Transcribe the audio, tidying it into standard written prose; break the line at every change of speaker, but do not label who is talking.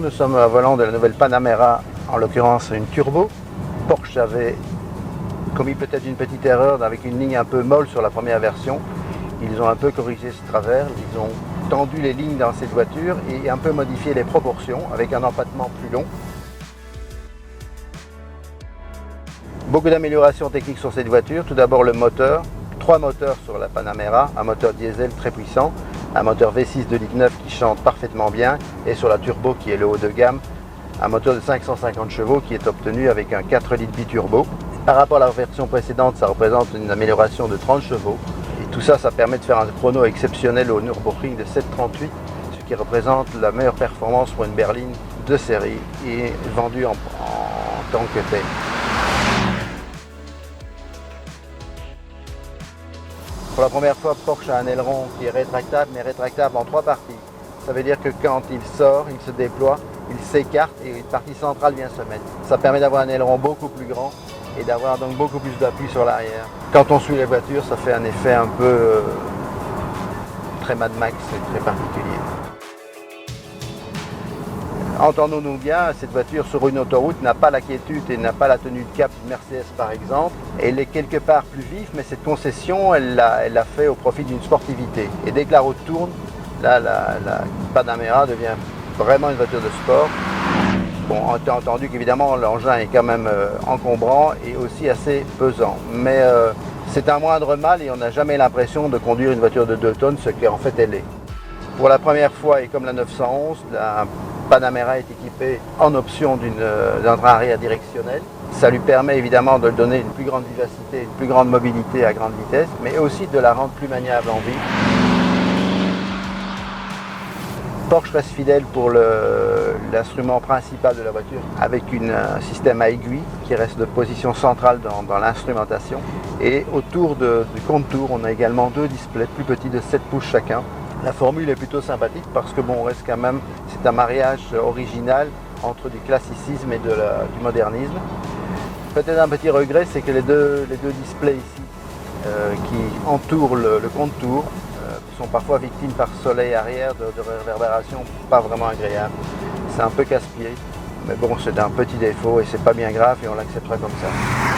Nous sommes à volant de la nouvelle Panamera, en l'occurrence une turbo. Porsche avait commis peut-être une petite erreur avec une ligne un peu molle sur la première version. Ils ont un peu corrigé ce travers, ils ont tendu les lignes dans cette voiture et un peu modifié les proportions avec un empattement plus long. Beaucoup d'améliorations techniques sur cette voiture. Tout d'abord le moteur, 3 moteurs sur la Panamera, un moteur diesel très puissant, un moteur V6 de litre 9 qui chante parfaitement bien et sur la turbo qui est le haut de gamme, un moteur de 550 chevaux qui est obtenu avec un 4 litres biturbo. Par rapport à la version précédente, ça représente une amélioration de 30 chevaux. Et tout ça, ça permet de faire un chrono exceptionnel au Nürburgring de 7,38, ce qui représente la meilleure performance pour une berline de série et vendue en tant que telle. Pour la première fois, Porsche a un aileron qui est rétractable, mais rétractable en 3 parties. Ça veut dire que quand il sort, il se déploie, il s'écarte et une partie centrale vient se mettre. Ça permet d'avoir un aileron beaucoup plus grand et d'avoir donc beaucoup plus d'appui sur l'arrière. Quand on suit les voitures, ça fait un effet un peu très Mad Max et très particulier. Entendons-nous bien, cette voiture sur une autoroute n'a pas la quiétude et n'a pas la tenue de cap d'une Mercedes par exemple. Elle est quelque part plus vive, mais cette concession, elle l'a fait au profit d'une sportivité. Et dès que la route tourne, là, la Panamera devient vraiment une voiture de sport. Bon, on a entendu qu'évidemment l'engin est quand même encombrant et aussi assez pesant. Mais c'est un moindre mal et on n'a jamais l'impression de conduire une voiture de 2 tonnes, ce qu'en fait elle est. Pour la première fois, et comme la 911, la Panamera est équipée en option d'un train arrière directionnel. Ça lui permet évidemment de donner une plus grande vivacité, une plus grande mobilité à grande vitesse, mais aussi de la rendre plus maniable en ville. Porsche reste fidèle pour l'instrument principal de la voiture, avec un système à aiguille qui reste de position centrale dans l'instrumentation. Et autour du contour, on a également 2 displays plus petits de 7 pouces chacun. La formule est plutôt sympathique parce que bon, on reste quand même, c'est un mariage original entre du classicisme et du modernisme. Peut-être un petit regret, c'est que les deux displays ici qui entourent le contour sont parfois victimes par soleil arrière de réverbération pas vraiment agréable. C'est un peu casse-pied, mais bon, c'est un petit défaut et c'est pas bien grave et on l'acceptera comme ça.